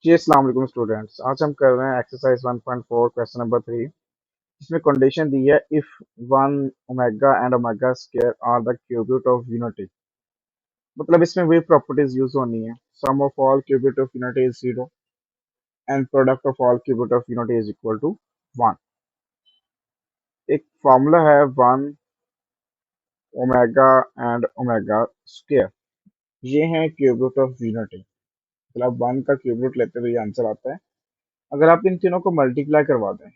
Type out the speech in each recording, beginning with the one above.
जी अस्सलाम वालेकुम स्टूडेंट्स। आज हम कर रहे हैं एक्सरसाइज 1.4 क्वेश्चन नंबर 3, जिसमें कंडीशन दी है if one omega and omega square are the cube root of unity. मतलब इसमें वही प्रॉपर्टीज यूज होनी है। Sum of all cube root of unity is 0 and product of all cube root of unity is equal to 1। एक formula है one omega and omega square, ये है cube root of unity. मतलब one का cube root लेते हुए ये answer आता है। अगर आप इन तीनों को मल्टीप्लाई करवा दें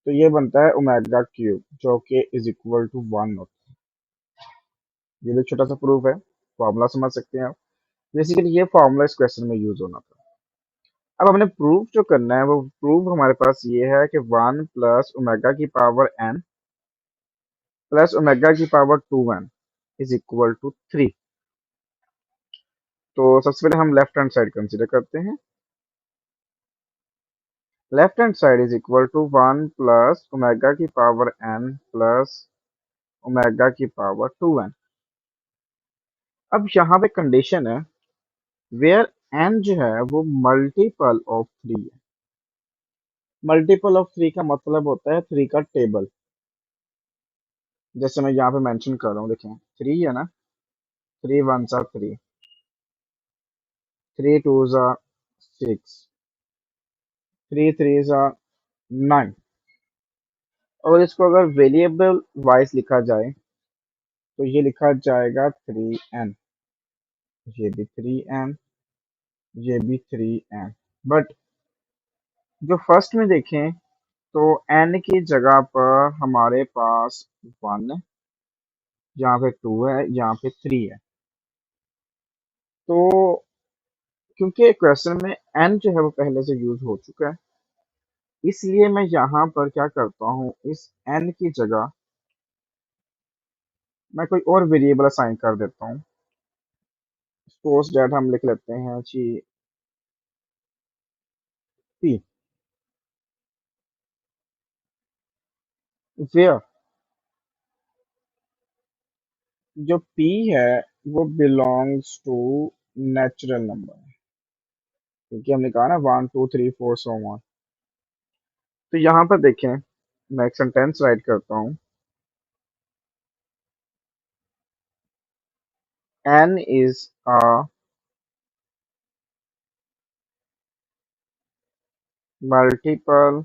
तो ये बनता है ओमेगा क्यूब, जो कि इज इक्वल टू 1 होता है। ये भी छोटा सा प्रूफ है, फॉर्मूला समझ सकते हैं आप। बेसिकली ये फॉर्मूला इस क्वेश्चन में यूज होना था। अब हमने प्रूफ जो करना है वो प्रूफ हमारे पास ये है कि 1 प्लस ओमेगा की पावर n प्लस ओमेगा की power 2n is equal to 3। तो सबसे पहले हम लेफ्ट हैंड साइड कंसीडर करते हैं। Left hand side is equal to 1 plus omega की पावर n प्लस ओमेगा की पावर 2n। अब यहाँ पे कंडीशन है वेयर n जो है वो मल्टीपल ऑफ 3 है। मल्टीपल ऑफ 3 का मतलब होता है 3 का टेबल। जैसे मैं यहाँ पे मेंशन कर रहा हूँ, देखें 3 है ना, 3 वन सा 3, 3 टू सा 6, 3 थ्री सा 9। और इसको अगर वेरिएबल वाइज लिखा जाए तो ये लिखा जाएगा 3n, ये भी 3n, ये भी 3n। बट जो फर्स्ट में देखें तो n की जगह पर हमारे पास 1 है, यहाँ पे 2 है, यहाँ पे 3 है। तो क्योंकि क्वेश्चन में n जो है वो पहले से यूज हो चुका है, इसलिए मैं यहाँ पर क्या करता हूँ, इस n की जगह मैं कोई और वेरिएबल असाइन कर देता हूँ। सपोज डेट हम लिख लेते हैं जी p, वेयर जो p है वो बिलोंग्स टू नेचुरल नंबर, क्योंकि हमने कहा ना 1 2 3 4 सो ऑन। तो यहाँ पर देखें, मैं एक सेंटेंस राइट करता हूँ। n is a multiple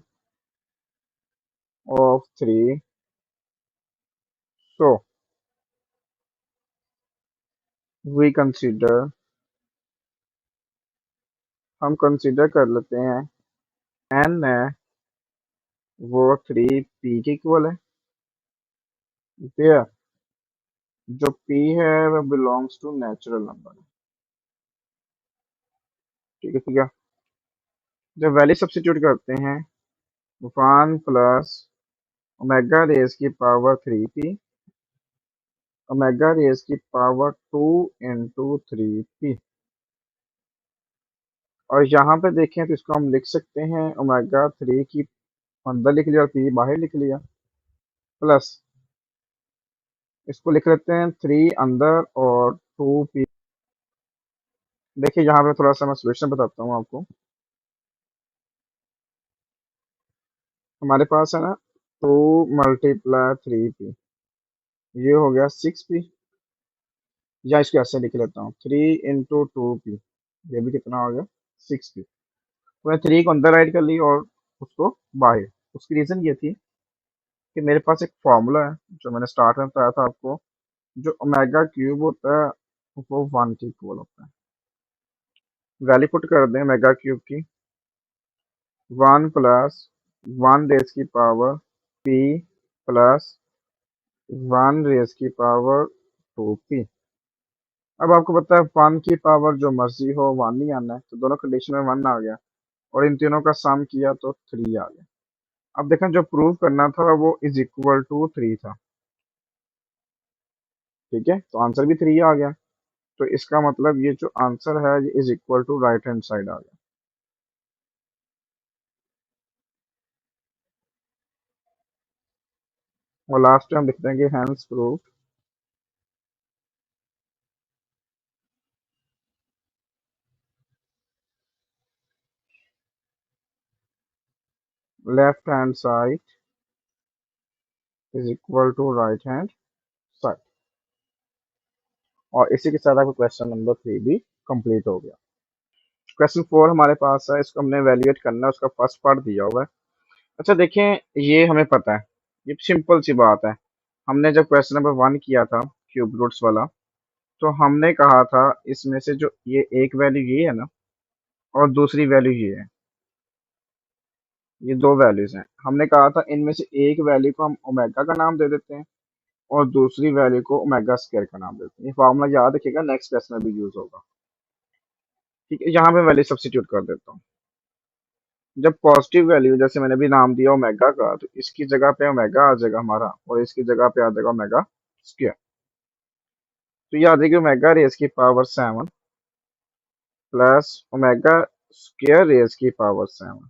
of 3, so we consider, हम कंसिडर कर लेते हैं n है वो 3p के इक्वल है, वेयर जो p है वो बिलोंग्स टू नेचुरल नंबर। ठीक है, ठीक है। जब वैल्यू सब्स्टिट्यूट करते हैं 1 प्लस ओमेगा रेज की पावर 3p ओमेगा रेज की पावर 2 इंटू 3p। और यहाँ पे देखें तो इसको हम लिख सकते हैं ओमेगा 3 की अंदर लिख लिया और p बाहर लिख लिया, प्लस इसको लिख लेते हैं 3 अंदर और 2p। देखिए यहाँ पे थोड़ा सा मैं सोल्यूशन बताता हूँ आपको। हमारे पास है ना 2 × 3p, ये हो गया 6p, या इसको ऐसे लिख लेता हूँ 3 × 2p, ये भी कितना हो गया 6p। तो मैं 3 को अंदर राइट कर ली और उसको बाहर। उसकी रीजन ये थी कि मेरे पास एक फॉर्मूला है जो मैंने स्टार्ट में बताया था आपको, जो ओमेगा क्यूब होता है वो 1 के इक्वल होता है। वैल्यू पुट कर दें ओमेगा क्यूब की, 1 प्लस 1 रेज की पावर p प्लस 1 रेज की पावर 2p। अब आपको पता है 1 की पावर जो मर्जी हो 1 नहीं आना है, तो दोनों कंडीशन में 1 आ गया और इन तीनों का सम किया तो 3 आ गया। अब देखें जो प्रूव करना था वो इज इक्वल टू 3 था। ठीक है, तो आंसर भी 3 आ गया। तो इसका मतलब ये जो आंसर है ये is equal to right hand side आ गया। और लास्ट में हम लिख देंगे hence proof. Left hand side is equal to right hand side. और इसी के साथ आपका क्वेश्चन नंबर 3 भी कंप्लीट हो गया। क्वेश्चन 4 हमारे पास है, इसको हमने वैल्यूएट करना है, उसका फर्स्ट पार्ट दिया हुआ है। अच्छा देखें, ये हमें पता है, ये सिंपल सी बात है। हमने जब क्वेश्चन नंबर 1 किया था क्यूब रूट्स वाला, तो हमने कहा था इसमें से जो ये एक वैल्यू ये है ना, और दूसरी वैल्यू ये है, ये दो वैल्यूज हैं। हमने कहा था इनमें से एक वैल्यू को हम ओमेगा का नाम दे देते हैं और दूसरी वैल्यू को ओमेगा स्क्वायर का नाम देते हैं। ये फार्मूला याद रखिएगा, नेक्स्ट क्वेश्चन में भी यूज होगा। ठीक है, यहाँ पे वैल्यू सब्स्टिट्यूट कर देता हूँ। जब पॉजिटिव वैल्यू, जैसे मैंने भी नाम दिया ओमेगा का, तो इसकी जगह पे ओमेगा आ जाएगा हमारा और इसकी जगह पे आ जाएगा ओमेगा स्क्वायर। तो ये आ जाएगी ओमेगा रेज की power 7 plus omega square raise की पावर 7।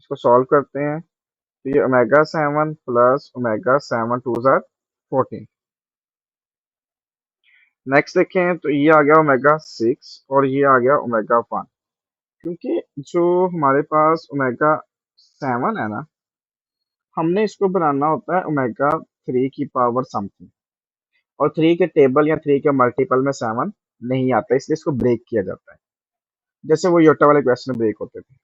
इसको सॉल्व करते हैं तो ये ओमेगा 7 प्लस ओमेगा 7 टू जार 14। नेक्स्ट देखें तो ये आ गया ओमेगा 6 और ये आ गया ओमेगा 1। क्योंकि जो हमारे पास ओमेगा 7 है ना, हमने इसको बनाना होता है ओमेगा 3 की पावर समथिंग, और 3 के टेबल या 3 के मल्टीपल में 7 नहीं आता, इसलिए इसको ब्रेक किया जाता है, जैसे वो योटा वाले क्वेश्चन में ब्रेक होते थे।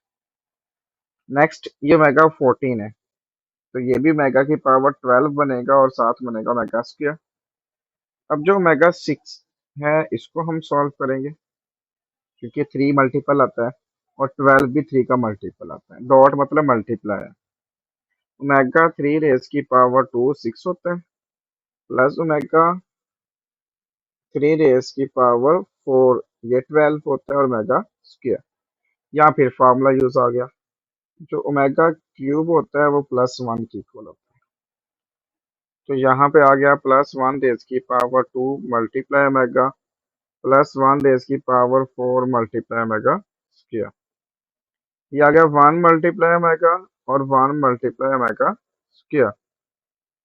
नेक्स्ट ये ओमेगा 14 है, तो ये भी ओमेगा की पावर 12 बनेगा और साथ बनेगा ओमेगा स्क्वायर। अब जो ओमेगा 6 है इसको हम सॉल्व करेंगे, क्योंकि 3 मल्टीपल आता है और 12 भी 3 का मल्टीपल आता है। डॉट मतलब मल्टीप्लाई है। ओमेगा 3 रेज की पावर 2 6 होता है, प्लस ओमेगा 3 रेज की पावर 4 ये 12 होता है, और ओमेगा स्क्वायर। यहाँ फिर फार्मूला यूज आ गया, जो ओमेगा क्यूब होता है वो +1 की इक्वल होता है। तो यहाँ पे आ गया +1 रेज की पावर 2 मल्टीप्लाई ओमेगा +1 रेज की पावर 4 मल्टीप्लाई ओमेगा स्क्वायर। ये आ गया 1 मल्टीप्लाई ओमेगा और 1 multiply omega square,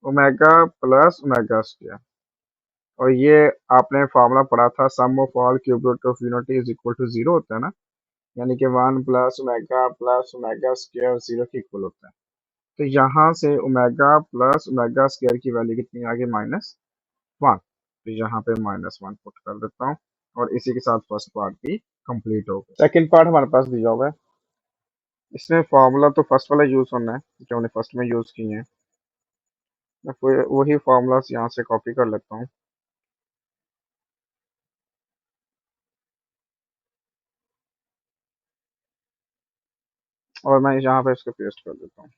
omega plus omega square. और ये आपने फार्मूला पढ़ा था, sum of all cube root of unity is equal to 0 होता है ना, यानी कि 1 प्लस ओमेगा स्क्वायर 0 के इक्वल होता है। तो यहाँ से ओमेगा प्लस ओमेगा स्क्वायर की वैल्यू कितनी आ गई -1। तो यहाँ पे -1 पुट कर देता हूँ, और इसी के साथ फर्स्ट पार्ट भी कंप्लीट हो गया। सेकंड पार्ट हमारे पास दिया हुआ है, इसमें फार्मूला तो फर्स्ट वाला यूज होना है जो हमने फर्स्ट में यूज किए हैं। मैं वही फार्मूलास यहाँ से कॉपी कर लेता हूँ। और मैं यहाँ पे इसको पेस्ट कर देता हूँ।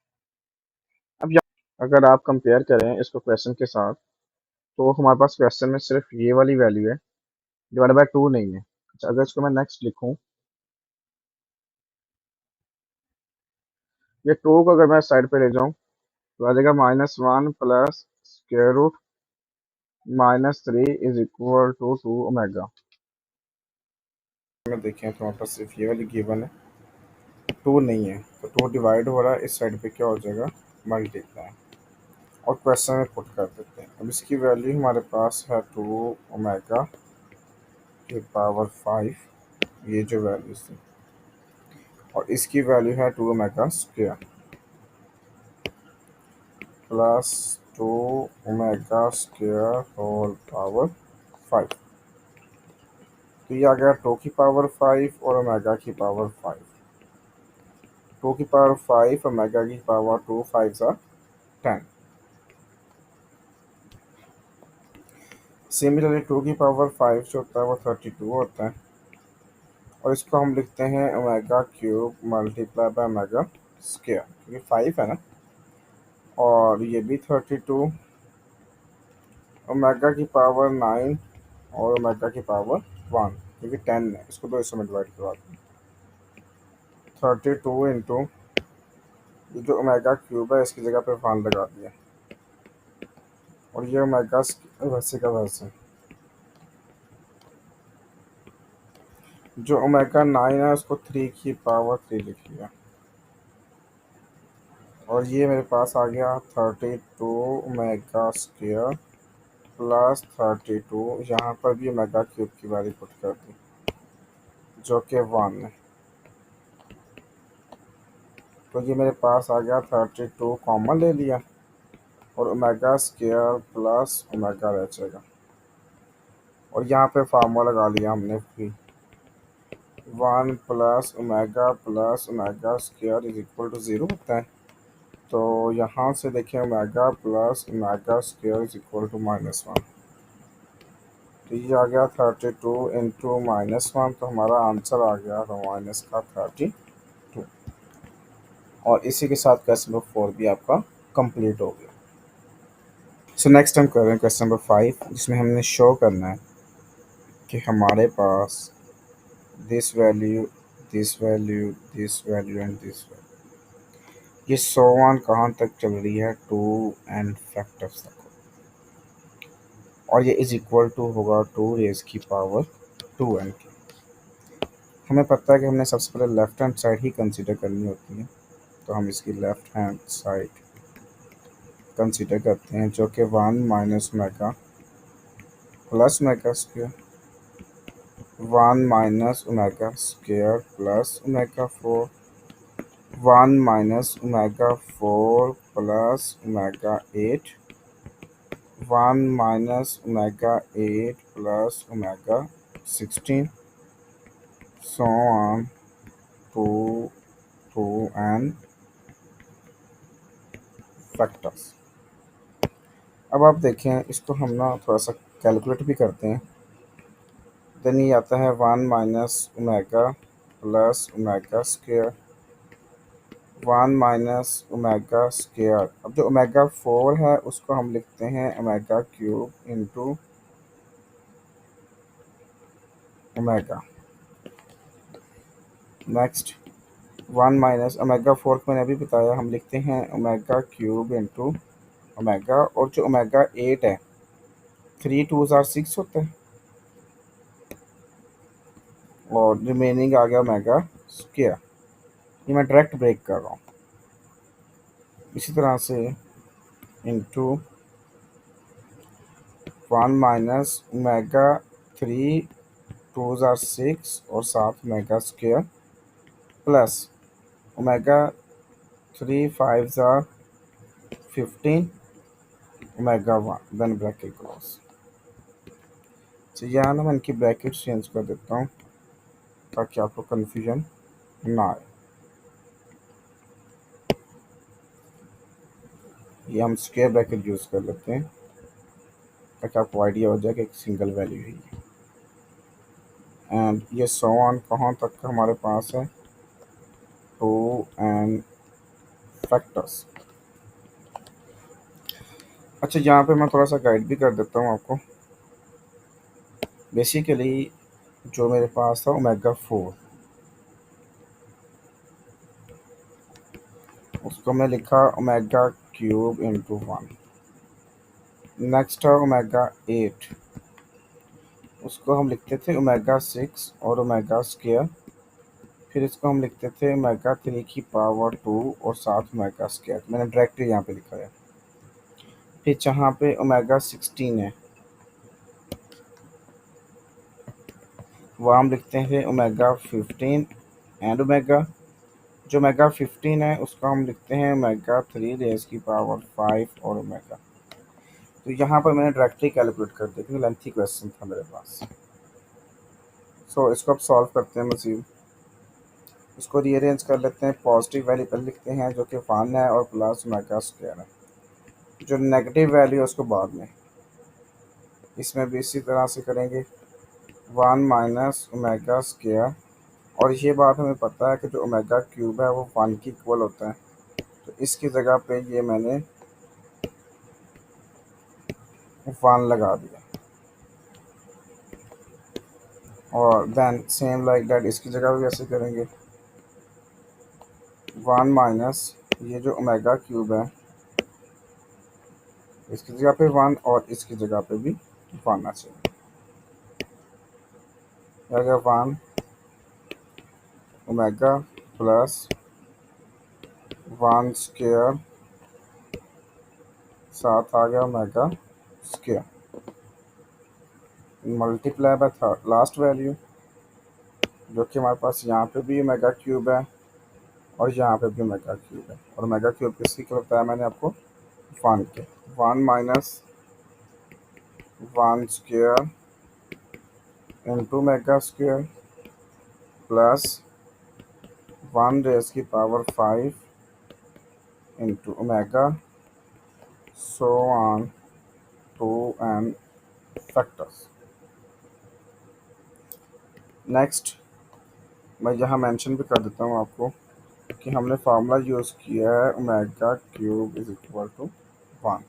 अब अगर आप कंपेयर करें इसको क्वेश्चन के साथ, तो हमारे पास क्वेश्चन में सिर्फ ये वाली वैल्यू है, डिवाइड बाय 2 नहीं है। अच्छा, अगर इसको मैं नेक्स्ट लिखूँ, ये 2 को अगर मैं साइड पे ले जाऊँ तो आ जाएगा -1 plus square root -3 is equal to 2 omega. में देखें तो हमारे पास सिर्फ ये वाली गिवन है, 2 नहीं है, तो 2 डिवाइड हो रहा है, इस साइड पे क्या हो जाएगा मल्टीप्लाई, और क्वेश्चन में पुट कर देते हैं। अब इसकी वैल्यू हमारे पास है 2 ओमेगा की पावर 5, ये जो वैल्यूज थी, और इसकी वैल्यू है 2 omega square plus 2 omega square whole power 5। तो ये आ गया 2 की पावर 5 और ओमेगा की पावर 5। 2 की पावर 5 ओमेगा की पावर 2, 5 सा 10। सिमिलरली 2 की पावर 5 जो होता है वो 32 होता है, और इसको हम लिखते हैं omega cube multiply by omega square, क्योंकि 5 है ना, और ये भी 32, ओमेगा की पावर 9 और ओमेगा की पावर 1, क्योंकि 10 है, इसको 2 हिस्सों में डिवाइड करवा दें। 32 इंटू ये जो ओमेगा क्यूब है इसकी जगह पे 1 लगा दिया, और ये ओमेगा वैसे का वैसे। जो ओमेगा 9 है उसको 3 की पावर 3 लिख लिया, और ये मेरे पास आ गया 32 ओमेगा स्क्वायर प्लस 32, यहाँ पर भी ओमेगा क्यूब की वैल्यू पुट कर दी जो कि 1 है। तो ये मेरे पास आ गया 32 कॉमन ले लिया और ओमेगा स्केयर प्लस ओमेगा रह जाएगा। और यहाँ पे फार्मूला लगा लिया हमने फिर 1 plus omega square is equal to 0 होता है। तो यहाँ से देखें omega plus omega square is equal to -1। तो ये आ गया 32 इंटू -1, तो हमारा आंसर आ गया माइनस का 32। और इसी के साथ क्वेश्चन नंबर 4 भी आपका कंप्लीट हो गया। सो नेक्स्ट हम कर रहे हैं क्वेश्चन नंबर 5, जिसमें हमने शो करना है कि हमारे पास this value, this value, this value and this value, ये सो ऑन कहाँ तक चल रही है, 2n फैक्टर्स तक। और ये इज इक्वल टू होगा 2 रेज की पावर 2n की। हमें पता है कि हमने सबसे पहले लेफ्ट हैंड साइड ही कंसीडर करनी होती है, तो हम इसकी लेफ्ट हैंड साइड कंसीडर करते हैं, जो कि 1 minus omega plus omega square, 1 minus omega square plus omega 4, 1 minus omega 4 plus omega 8, 1 minus omega 8 plus omega 16, so on to n factors. अब आप देखें, इसको हम ना थोड़ा सा कैलकुलेट भी करते हैं। देन ये आता है 1 minus omega plus omega square, 1 minus omega square. अब जो ओमेगा 4 है उसको हम लिखते हैं omega cube into omega. Next 1 minus omega 4 को मैंने अभी बताया, हम लिखते हैं ओमेगा क्यूब इंटू ओमेगा। और जो ओमेगा 8 है, 3 2 आर 6 होता है, और रिमेनिंग आ गया ओमेगा स्क्वायर। ये मैं डायरेक्ट ब्रेक कर रहा हूँ। इसी तरह से इंटू 1 माइनस ओमेगा 3 2 आर 6 और 7 omega square plus omega 3 5 R 15 omega 1, then bracket close. तो यहाँ ना मैं इनकी ब्रैकेट चेंज कर देता हूँ ताकि आपको कन्फ्यूजन ना आए। ये हम स्क्वायर ब्रैकेट यूज़ कर लेते हैं ताकि आपको आइडिया हो जाए कि एक सिंगल वैल्यू है। एंड ये सो ऑन कहाँ तक का हमारे पास है, 2n फैक्टर्स। अच्छा, यहाँ पे मैं थोड़ा सा गाइड भी कर देता हूँ आपको। बेसिकली जो मेरे पास था ओमेगा 4, उसको मैं लिखा ओमेगा क्यूब इंटू 1। नेक्स्ट है ओमेगा 8, उसको हम लिखते थे ओमेगा 6 और ओमेगा स्क्वायर। फिर इसको हम लिखते थे ओमेगा 3 की पावर 2 और 7 ओमेगा स्क्वायर। मैंने डायरेक्टली यहाँ पे लिखा है। फिर जहाँ पे ओमेगा 16 है, वह हम लिखते हैं ओमेगा 15 एंड ओमेगा। जो ओमेगा 15 है उसको हम लिखते हैं ओमेगा 3 रेज की पावर 5 और ओमेगा। तो यहाँ पर मैंने डायरेक्टली कैलकुलेट कर दिया क्योंकि लेंथी क्वेश्चन था मेरे पास। सो इसको अब सॉल्व करते हैं मजीद। इसको रीअरेंज कर लेते हैं। पॉजिटिव वैल्यू पहले लिखते हैं जो कि 1 है और प्लस ओमेगा स्क्वायर है। जो नेगेटिव वैल्यू है उसको बाद में। इसमें भी इसी तरह से करेंगे, 1 माइनस ओमेगा स्क्वायर। और ये बात हमें पता है कि जो ओमेगा क्यूब है वो 1 की इक्वल होता है, तो इसकी जगह पे ये मैंने 1 लगा दिया। और देन सेम लाइक दैट इसकी जगह भी ऐसे करेंगे, 1 माइनस ये जो ओमेगा क्यूब है इसकी जगह पे 1 और इसकी जगह पे भी 1 आना चाहिए। आ गया 1 ओमेगा प्लस 1 स्क्वायर, साथ आ गया omega square, multiply by third last value जो कि हमारे पास यहाँ पे भी ओमेगा क्यूब है और यहाँ पे भी ओमेगा क्यूब है, और ओमेगा क्यूब किसकी क्या बताया मैंने आपको, 1 के। 1 minus 1 square into omega square plus 1 raise की power 5 into omega, so on to n factors. Next मैं यहाँ मेंशन भी कर देता हूँ आपको कि हमने फार्मूला यूज़ किया है omega cube is equal to 1।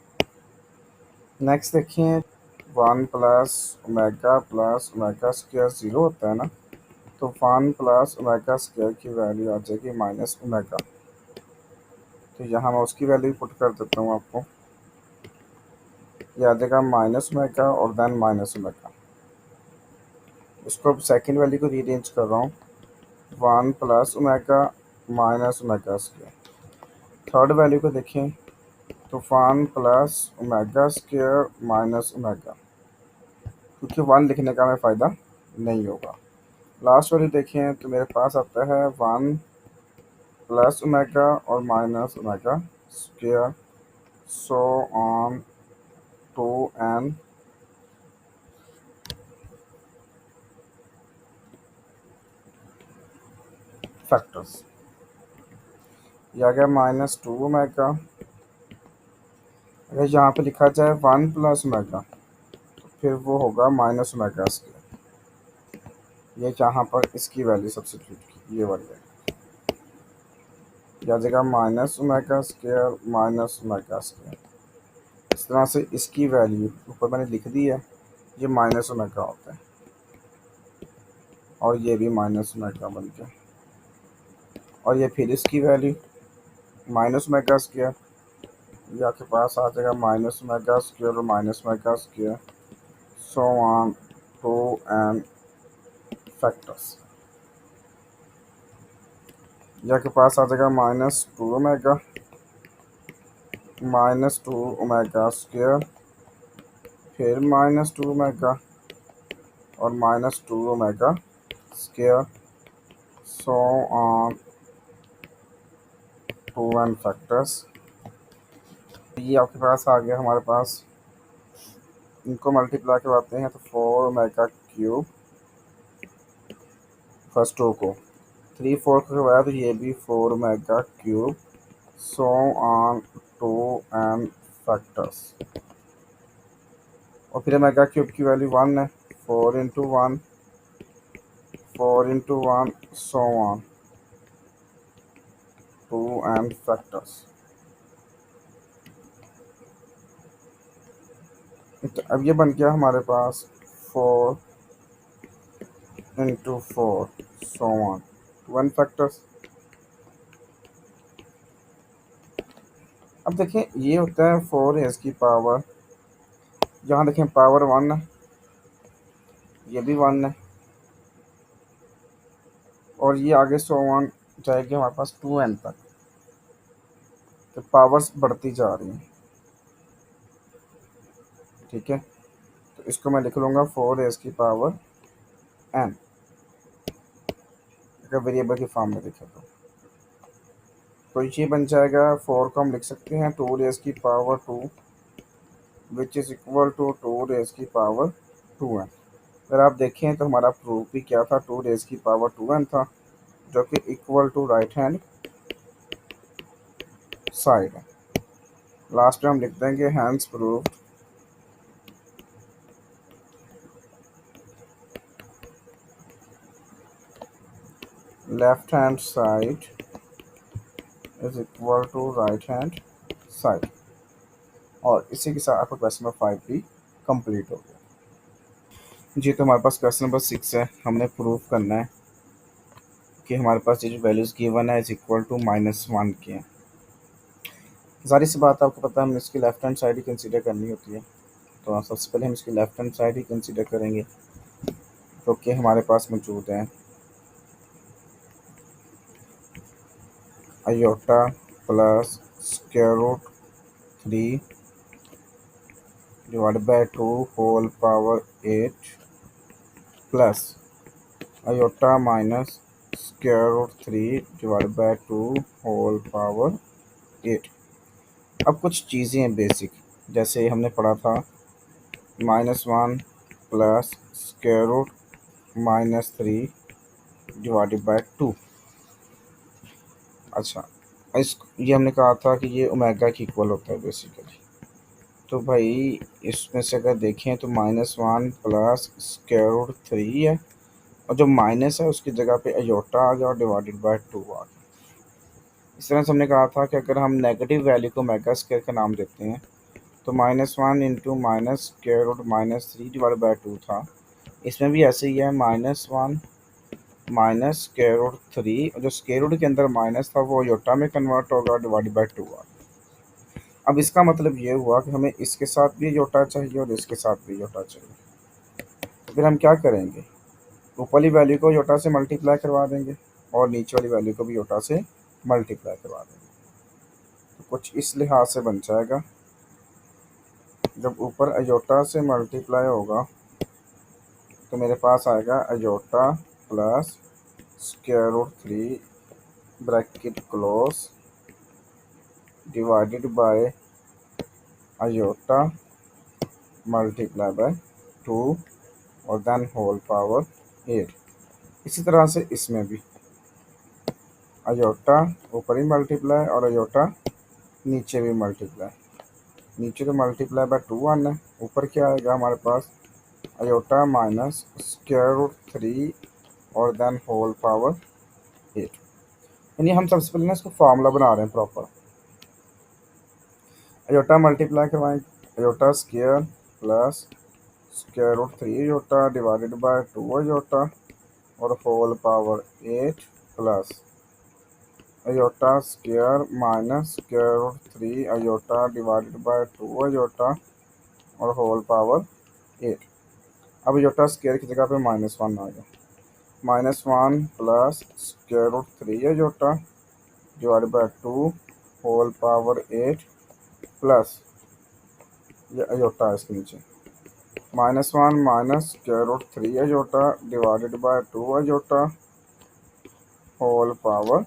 Next देखिए, 1 प्लस ओमेगा स्क्वायर 0 होता है ना, तो 1 प्लस ओमेगा स्क्वायर की वैल्यू आ जाएगी माइनस ओमेगा। तो यहाँ मैं उसकी वैल्यू पुट कर देता हूँ आपको, ये आ जाएगा माइनस ओमेगा और देन माइनस ओमेगा। इसको अब सेकेंड वैल्यू को रीअरेंज कर रहा हूँ, 1 plus omega minus omega square. Third value को देखें तो 1 plus omega square minus omega, क्योंकि 1 लिखने का हमें फ़ायदा नहीं होगा। लास्ट वैल्यू देखें तो मेरे पास आता है 1 प्लस ओमेगा और minus omega square, so on to n factors. ये आ गया -2 ओमेगा। अगर यहाँ पे लिखा जाए 1 प्लस ओमेगा तो फिर वो होगा माइनस ओमेगा स्क्वायर। ये जहाँ पर इसकी वैल्यू सब्स्टिट्यूट की, ये वाली वैल्यू आ जाएगा minus omega square minus omega square. इस तरह से इसकी वैल्यू ऊपर मैंने लिख दी है, ये माइनस ओमेगा होता है और ये भी माइनस ओमेगा बन गया। और ये फिर इसकी वैल्यू माइनस ओमेगा स्क्वायर, ये आपके पास आ जाएगा माइनस ओमेगा स्क्वायर और minus omega square, so on to n factors. ये आपके पास आ जाएगा -2 ओमेगा -2 ओमेगा स्क्वायर, फिर -2 ओमेगा और -2 omega square, so on to n factors. ये आपके पास आ गया हमारे पास, इनको मल्टीप्लाई करवाते हैं तो 4 ओमेगा क्यूब, फर्स्ट रो को 3 4 को करवाया तो ये भी 4 omega cube, so on to n factors. और फिर ओमेगा क्यूब की वैल्यू 1 है, 4 into 1 4 into 1, so on to n factors. तो अब ये बन गया हमारे पास 4 into 4, so on to n factors. अब देखें ये होता है 4 रेज़ की पावर, यहाँ देखें पावर 1 है, ये भी 1 है, और ये आगे सो ऑन जाएगी हमारे पास 2n तक, तो पावर्स बढ़ती जा रही हैं। ठीक है, तो इसको मैं लिख लूँगा 4 रेज़ की पावर n, अगर वेरिएबल की फॉर्म में देखें तो ये बन जाएगा 4 को हम लिख सकते हैं 2 रेज़ की power 2 which is equal to 2 raise की पावर 2n। अगर आप देखें तो हमारा प्रूफ भी क्या था, 2 रेज़ की पावर 2n था, जो कि equal to right hand side है। लास्ट में हम लिख देंगे hence proof left hand side is equal to right hand side. और इसी के साथ आपका क्वेश्चन नंबर 5 भी कंप्लीट हो गया। जी, तो हमारे पास क्वेश्चन नंबर 6 है, हमने प्रूफ करना है कि हमारे पास ये जो वैल्यूज़ गिवन है इज इक्वल टू -1 के हैं। ज़ाहिर सी बात आपको पता है हमें इसकी लेफ्ट हैंड साइड ही कंसीडर करनी होती है, तो सबसे पहले हम इसकी लेफ्ट हैंड साइड ही कंसीडर करेंगे, जो कि हमारे पास मौजूद है iota plus square root 3 divide by 2 whole power 8 plus iota minus square root 3 divide by 2 whole power 8। अब कुछ चीज़ें हैं बेसिक, जैसे हमने पढ़ा था -1 plus square root -3 divided by 2। अच्छा, इस ये हमने कहा था कि ये ओमेगा की इक्वल होता है बेसिकली। तो भाई इसमें से अगर देखें तो -1 प्लस स्क्वायर रूट 3 है, और जो माइनस है उसकी जगह पे अयोटा आ गया और डिवाइडेड बाय 2 आ गया। इस तरह से हमने कहा था कि अगर हम नेगेटिव वैल्यू को मेगा स्क्वायर का नाम देते हैं तो -1 into minus square root -3 divide by 2 था। इसमें भी ऐसे ही है, -1 माइनस स्क्वायर रूट 3, और जो स्क्वायर रूट के अंदर माइनस था वो योटा में कन्वर्ट होगा डिवाइड बाय 2 आ। अब इसका मतलब ये हुआ कि हमें इसके साथ भी योटा चाहिए और इसके साथ भी योटा चाहिए। तो फिर हम क्या करेंगे, ऊपर वाली वैल्यू को योटा से मल्टीप्लाई करवा देंगे और नीचे वाली वैल्यू को भी योटा से मल्टीप्लाई करवा देंगे। तो कुछ इस लिहाज से बन जाएगा, जब ऊपर अयोटा से मल्टीप्लाई होगा तो मेरे पास आएगा iota plus square root 3 bracket close divided by iota multiply by 2 और देन होल पावर 8। इसी तरह से इसमें भी अयोटा ऊपर ही मल्टीप्लाई और अयोटा नीचे भी मल्टीप्लाई। नीचे तो मल्टीप्लाई बाय 2 आना है, ऊपर क्या आएगा हमारे पास अयोटा माइनस स्क्वायर रूट 3 और देन होल पावर 8। यानी हम सबसे पहले ना इसको फार्मूला बना रहे हैं प्रॉपर। अयोटा मल्टीप्लाई करवाएं, iota square plus square root 3 iota divided by 2 iota और whole power 8 plus iota square minus square root 3 iota divided by 2 iota और होल पावर 8। अब अयोटा स्क्वायर की जगह पे -1 आ गया, -1 plus square root 3 iota divided by 2 whole power 8 plus ये iota है इसके नीचे -1 minus square root 3 iota divided by 2 iota whole power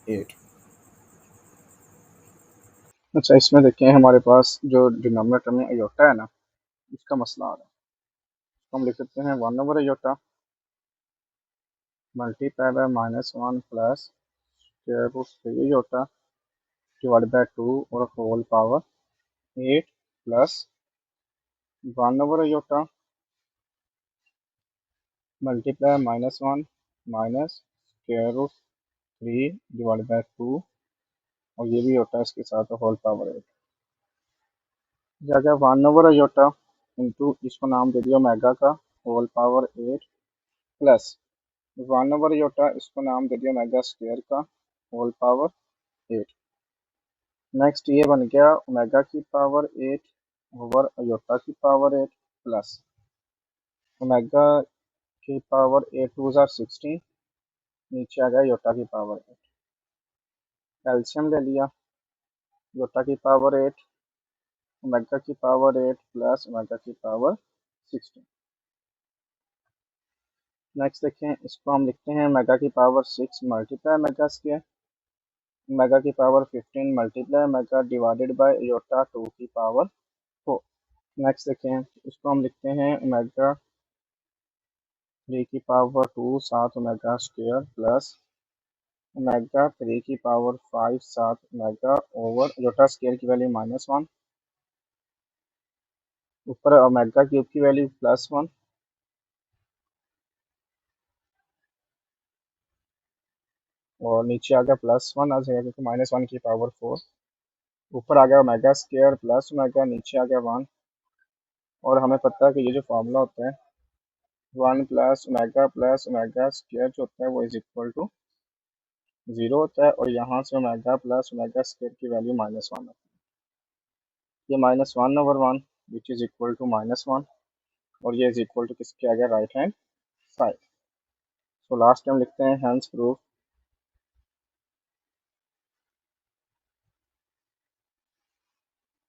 8। अच्छा, इसमें देखें हमारे पास जो डिनोमिनेटर में अयोटा है ना, इसका मसला आ रहा है। तो हम लिख सकते हैं 1/अयोटा multiply by -1 plus square root 3 iota divided by 2 और होल पावर 8 प्लस 1/अयोटा multiply -1 minus square root 3 divided by 2 और ये भी होता है इसके साथ होल पावर 8। जगह 1/अयोटा इंटू इसको नाम दे दिया मेगा का होल पावर 8 प्लस 1/अयोटा इसको नाम दे दिया मेगा स्क्वायर का होल पावर 8। नेक्स्ट ये बन गया ओमेगा की पावर 8 ओवर अयोटा की पावर 8 प्लस ओमेगा की पावर 8 टू ज़ार 16, नीचे आ गया योटा की पावर 8। कैल्शियम ले लिया, योटा की पावर 8 ओमेगा की पावर 8 प्लस ओमेगा की पावर 16। नेक्स्ट देखें, इसको हम लिखते हैं मेगा की power 6 multiply omega square, omega की power 15 multiply omega divided by iota 2 की पावर 4। नेक्स्ट देखें, इसको हम लिखते हैं ओमेगा 3 की पावर 2 सात ओमेगा स्क्वायर प्लस ओमेगा 3 की पावर 5 सात ओमेगा ओवर योटा स्क्वायर की वैल्यू -1, ऊपर ओमेगा क्यूब की वैल्यू +1 और नीचे आ गया +1 आ जाएगा क्योंकि -1 की पावर 4। ऊपर आ गया ओमेगा स्क्वायर प्लस ओमेगा, नीचे आ गया 1। और हमें पता है कि ये जो फार्मूला होता है 1 स्क्वायर जो होता है वो इज इक्वल टू 0 होता है, और यहाँ से ओमेगा प्लस ओमेगा स्क्वायर की वैल्यू -1 होती है। ये -1/1 विच इज इक्वल टू -1, और ये इज इक्वल टू किसके आ गया, right hand side. So last time लिखते हैं hence proof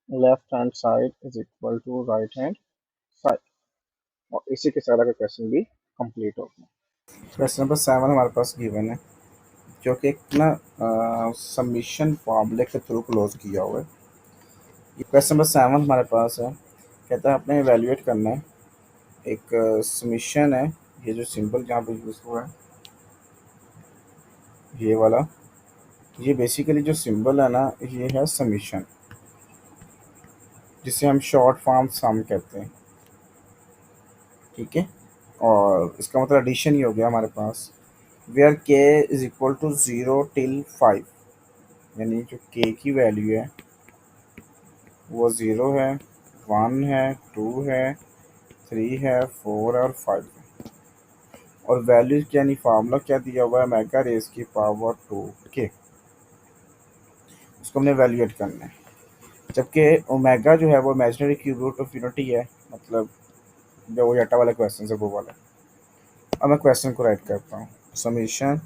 left hand side is equal to right hand side, और इसी के साथ का क्वेश्चन भी कंप्लीट हो गया। क्वेश्चन नंबर 7 हमारे पास गिवन है, जो कि एक ना सबमिशन फॉर्मूले के थ्रू क्लोज किया हुआ है। क्वेश्चन नंबर 7 हमारे पास है, कहता है आपने इवेल्युएट करना है एक सबमिशन है। ये जो सिंबल जहाँ पे यूज हुआ है ये वाला, ये बेसिकली जो सिंबल है ना ये है सबमिशन, जिसे हम शॉर्ट फॉर्म सम कहते हैं। ठीक है, और इसका मतलब एडिशन ही हो गया हमारे पास, वेयर के इज इक्वल टू 0 टिल 5, यानी जो के की वैल्यू है वो 0 है, 1 है, 2 है, 3 है, 4 और 5 है। और वैल्यू यानी फार्मूला क्या दिया हुआ है, मेगा रेस की पावर 2 के, उसको हमने वैल्यूएट करना है। जबकि ओमेगा जो है वो imaginary cube root of unity है, मतलब जो वो जटा वाला क्वेश्चन है वो वाला। अब मैं क्वेश्चन को राइट करता हूँ, समीशन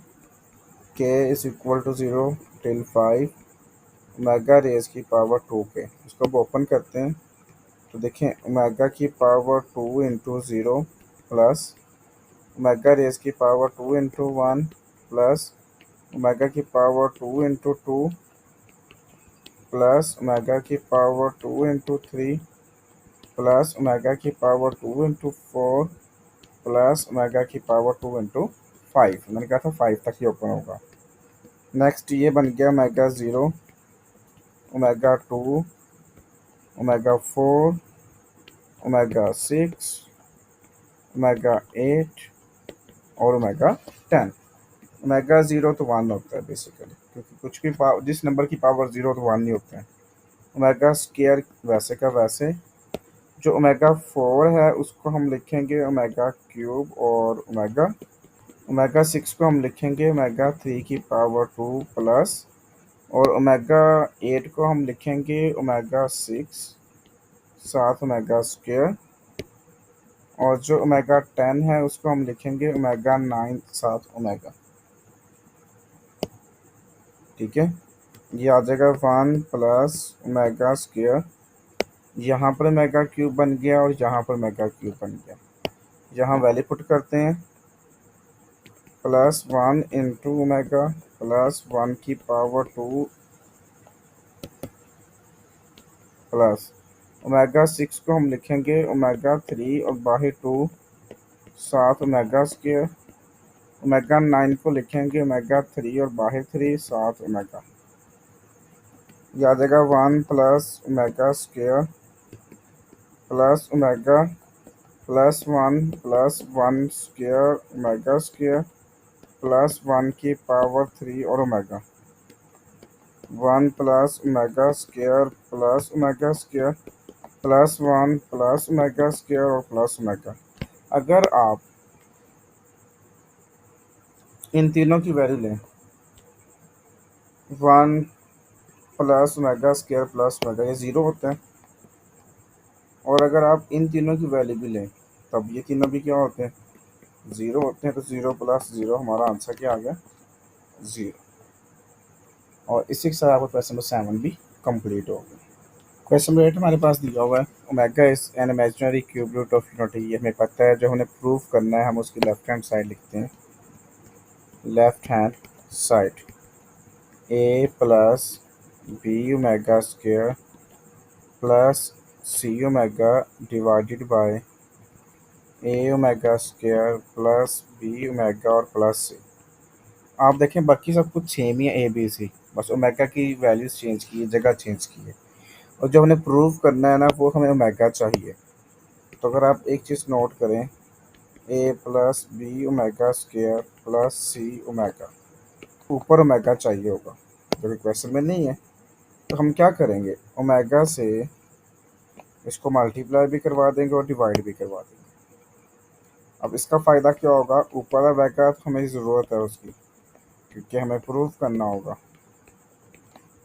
के is equal to 0 till 5 omega raise की पावर 2 के, इसको अब ओपन करते हैं तो देखें ओमेगा की power 2 into 0 plus omega raise की पावर 2 इंटू 1 प्लस ओमेगा की पावर 2 इंटू 2 प्लस ओमेगा की पावर 2 इंटू 3 प्लस ओमेगा की पावर 2 इंटू 4 प्लस ओमेगा की पावर 2 इंटू 5। मैंने कहा था 5 तक ही ओपन होगा। नेक्स्ट ये बन गया omega 0, omega 2, omega 4, omega 6, omega 8 और ओमेगा 10। ओमेगा 0 तो 1 होता है बेसिकली, क्योंकि कुछ भी जिस नंबर की पावर 0 तो 1 नहीं होते हैं। ओमेगा स्केयर वैसे का वैसे, जो ओमेगा 4 है उसको हम लिखेंगे ओमेगा क्यूब, और ओमेगा 6 को हम लिखेंगे ओमेगा 3 की पावर 2 प्लस, और ओमेगा 8 को हम लिखेंगे ओमेगा 6 सात ओमेगा स्क्वायर, और जो ओमेगा 10 है उसको हम लिखेंगे ओमेगा 9 सात ओमेगा। ठीक है, ये आ जाएगा 1 प्लस ओमेगा स्क्वायर, यहाँ पर ओमेगा क्यूब बन गया और यहाँ पर ओमेगा क्यूब बन गया। यहाँ वैल्यू पुट करते हैं, प्लस 1 इंटू ओमेगा प्लस 1 की पावर 2 प्लस ओमेगा 6 को हम लिखेंगे ओमेगा 3 और बाहर 2 सात ओमेगा स्क्वायर, ओमेगा 9 को लिखेंगे ओमेगा 3 और बाहर 3 सात ओमेगा। यह आ जाएगा 1 plus omega square plus omega plus 1 plus 1 square omega square plus 1 की पावर 3 और omega, 1 plus omega square plus omega square plus 1 plus omega square और प्लस ओमेगा। अगर आप इन तीनों की वैल्यू लें, 1 plus omega square plus omega, ये 0 होते हैं। और अगर आप इन तीनों की वैल्यू भी लें तब ये तीनों भी क्या होते हैं, 0 होते हैं। तो 0 प्लस 0 हमारा आंसर क्या आ गया, 0। और इसी के साथ आपका क्वेश्चन नंबर 7 भी कंप्लीट हो गया। क्वेश्चन नंबर 8 हमारे पास दिया हुआ है, omega is an imaginary cube root of unity. ये हमें पता है, जो हमें प्रूव करना है हम उसकी लेफ्ट हैंड साइड लिखते हैं, left hand side a plus B omega square plus C omega divided by a omega square plus B omega और प्लस सी। आप देखें बाकी सब कुछ सेम ही है, ए बी सी, बस ओमेगा की वैल्यूज चेंज की है, जगह चेंज की है। और जो हमें प्रूव करना है ना वो हमें ओमेगा चाहिए। तो अगर आप एक चीज़ नोट करें, A plus B omega square plus C omega, ऊपर ओमेगा चाहिए होगा जो कि क्वेश्चन में नहीं है। तो हम क्या करेंगे, ओमेगा से इसको मल्टीप्लाई भी करवा देंगे और डिवाइड भी करवा देंगे। अब इसका फ़ायदा क्या होगा, ऊपर ओमेगा तो हमें ज़रूरत है उसकी, क्योंकि हमें प्रूफ करना होगा।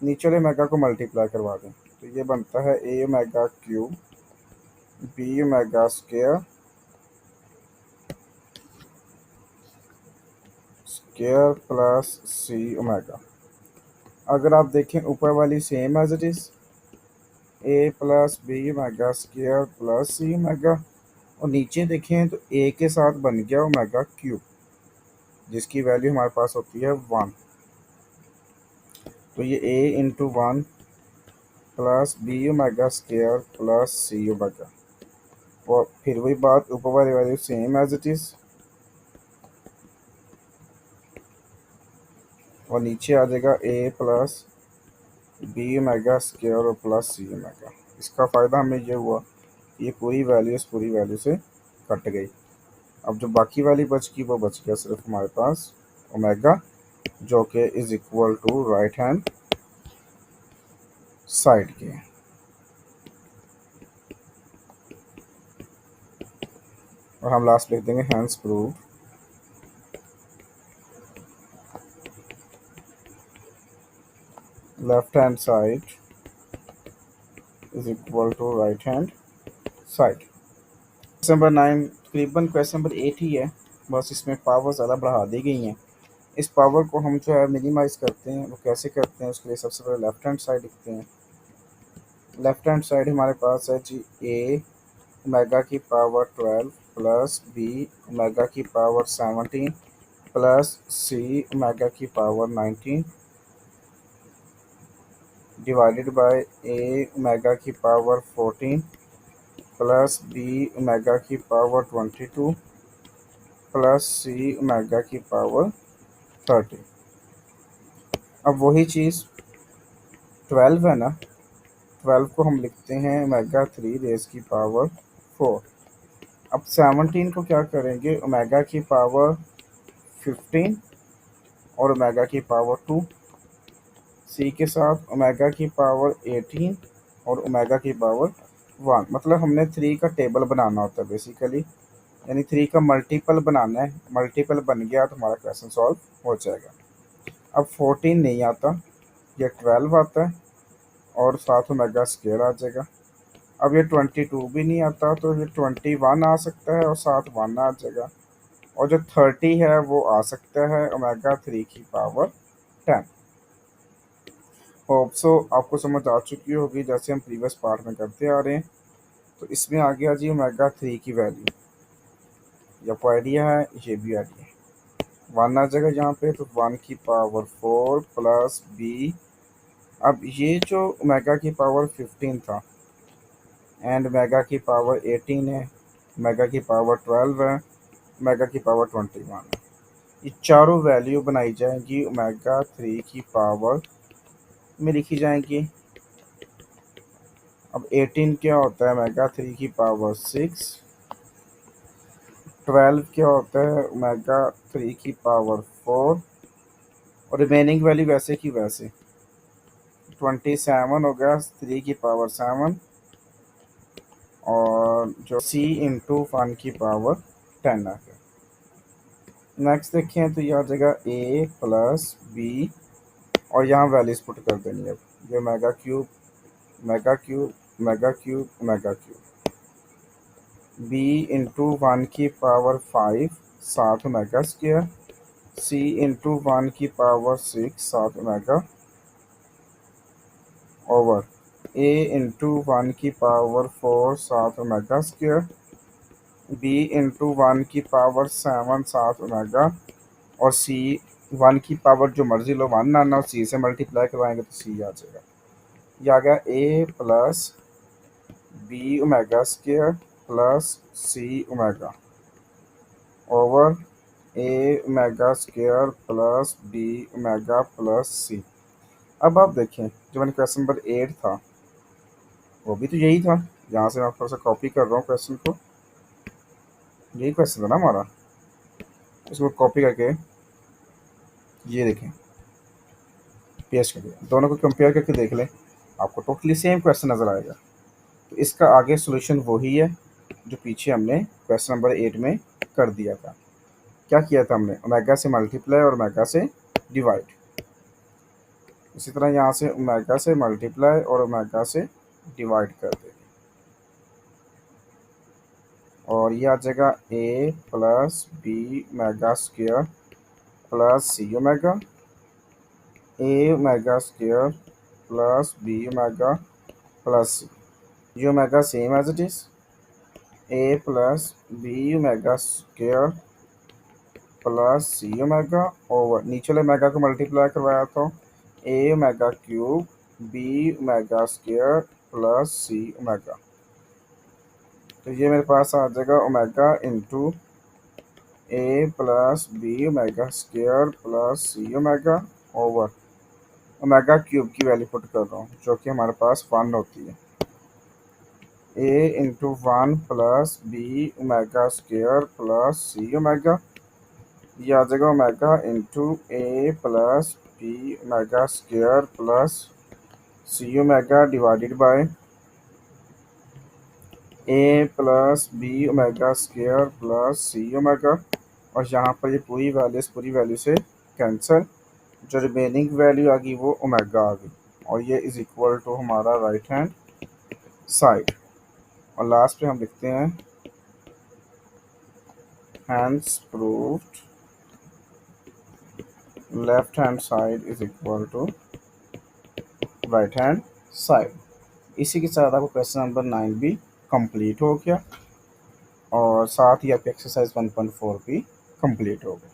नीचे वाले ओमेगा को मल्टीप्लाई करवा दें तो ये बनता है A omega cube B omega square square plus C omega. अगर आप देखें ऊपर वाली same as it is, A plus B omega square plus C omega, और नीचे देखें तो ए के साथ बन गया ओमेगा क्यूब। जिसकी वैल्यू हमारे पास होती है 1। तो ये a into 1 plus B omega square plus C omega, और फिर वही बात, ऊपर वाली value same as it is, और नीचे आ जाएगा a plus B omega square और प्लस सी ओमेगा। इसका फ़ायदा हमें ये हुआ, ये पूरी वैल्यू इस पूरी वैल्यू से कट गई। अब जो बाकी वाली बच गई वो बच गया सिर्फ हमारे पास ओमेगा, जो कि is equal to right hand side के। और हम लास्ट लिख देंगे hence prove left hand side is equal to right hand side. Question number 9 तकरीबन क्वेश्चन नंबर 8 ही है, बस इसमें पावर ज़्यादा बढ़ा दी गई हैं। इस पावर को हम जो है मिनिमाइज़ करते हैं, वो कैसे करते हैं उसके लिए सबसे पहले लेफ्ट हैंड साइड लिखते हैं। लेफ्ट हैंड साइड हमारे पास है जी ए ओमेगा की पावर 12 प्लस बी ओमेगा की पावर 17 प्लस सी ओमेगा की power 19 divided by a omega की पावर 14 प्लस बी ओमेगा की पावर 22 प्लस सी ओमेगा की पावर 30। अब वही चीज़ 12 है ना, 12 को हम लिखते हैं ओमेगा 3 रेज़ की पावर 4। अब 17 को क्या करेंगे, ओमेगा की पावर 15 और ओमेगा की पावर 2, सी के साथ ओमेगा की पावर 18 और ओमेगा की पावर 1। मतलब हमने 3 का टेबल बनाना होता है बेसिकली, यानी 3 का मल्टीपल बनाना है। मल्टीपल बन गया तो हमारा क्वेश्चन सॉल्व हो जाएगा। अब 14 नहीं आता, ये 12 आता है और साथ ओमेगा स्क्वायर आ जाएगा। अब ये 22 भी नहीं आता, तो ये 21 आ सकता है और साथ 1 आ जाएगा। और जो 30 है वो आ सकता है ओमेगा 3 की पावर 10। होप सो आपको समझ आ चुकी होगी, जैसे हम प्रीवियस पार्ट में करते आ रहे हैं। तो इसमें आ गया जी ओमेगा 3 की वैल्यू, ये आपको आइडिया है, ये भी आइडिया है। 1 आ जाएगा यहाँ पे, तो 1 की पावर 4 प्लस बी। अब ये जो ओमेगा की पावर 15 था एंड ओमेगा की पावर 18 है, ओमेगा की पावर 12 है, ओमेगा की पावर 21 है, ये चारों वैल्यू बनाई जाएंगी ओमेगा 3 की पावर में लिखी जाएंगी। अब 18 क्या होता है, ओमेगा 3 की पावर 6। 12 क्या होता है, ओमेगा 3 की पावर 4। और रिमेनिंग वैल्यू वैसे की वैसे 27 हो गया 3 की पावर 7, और जो c इंटू 1 की पावर 10 आ गया। नेक्स्ट देखें तो यह आ जाएगा a प्लस बी, और यहाँ वैल्यूज पुट कर देनी है। अब ये omega cube omega cube omega cube omega cube, b into 1 की power 5 7 omega square, c into 1 की power 6 7 omega over a into 1 की power 4 7 omega square, b into 1 की पावर 7 7 ओमेगा, और c 1 की पावर जो मर्जी लो 1 आना, और c से मल्टीप्लाई करवाएंगे तो c आ जाएगा। ये आ गया a plus B omega square plus C omega over A omega square plus B omega plus C. अब आप देखें, जो मैंने क्वेश्चन नंबर 8 था वो भी तो यही था। यहाँ से मैं थोड़ा सा कॉपी कर रहा हूँ क्वेश्चन को, यही क्वेश्चन था ना हमारा, इसको कॉपी करके ये देखें पेस्ट करके दोनों को कंपेयर करके देख लें, आपको टोटली सेम क्वेश्चन नज़र आएगा। तो इसका आगे सोल्यूशन वही है जो पीछे हमने क्वेश्चन नंबर 8 में कर दिया था। क्या किया था हमने, ओमेगा से मल्टीप्लाई और ओमेगा से डिवाइड। इसी तरह यहाँ से ओमेगा से मल्टीप्लाई और ओमेगा से डिवाइड कर देंगे, और ये आ जाएगा a plus B omega square plus C omega, a omega square plus B omega plus C. ये omega same as it is, a plus B omega square plus C omega over नीचे वाले omega को multiply करवाया तो A omega cube B omega square plus C omega. तो ये मेरे पास आ जाएगा omega into A plus B omega square plus C omega over omega cube की वैल्यू पुट कर रहा हूँ जो कि हमारे पास 1 होती है। A into 1 plus B omega square plus C omega, ये आ जाएगा omega into A plus B omega square plus C omega divided by A plus B omega square plus C omega, और यहाँ पर ये पूरी वैल्यू से कैंसिल, जो रिमेनिंग वैल्यू आ गई वो ओमेगा आ गई, और ये इज इक्वल टू हमारा राइट हैंड साइड। और लास्ट पे हम लिखते हैं hence proved left hand side is equal to right hand side. इसी के साथ आपको क्वेश्चन नंबर 9 भी कंप्लीट हो गया, और साथ ही आपकी एक्सरसाइज 1.4 भी कंप्लीट हो गई।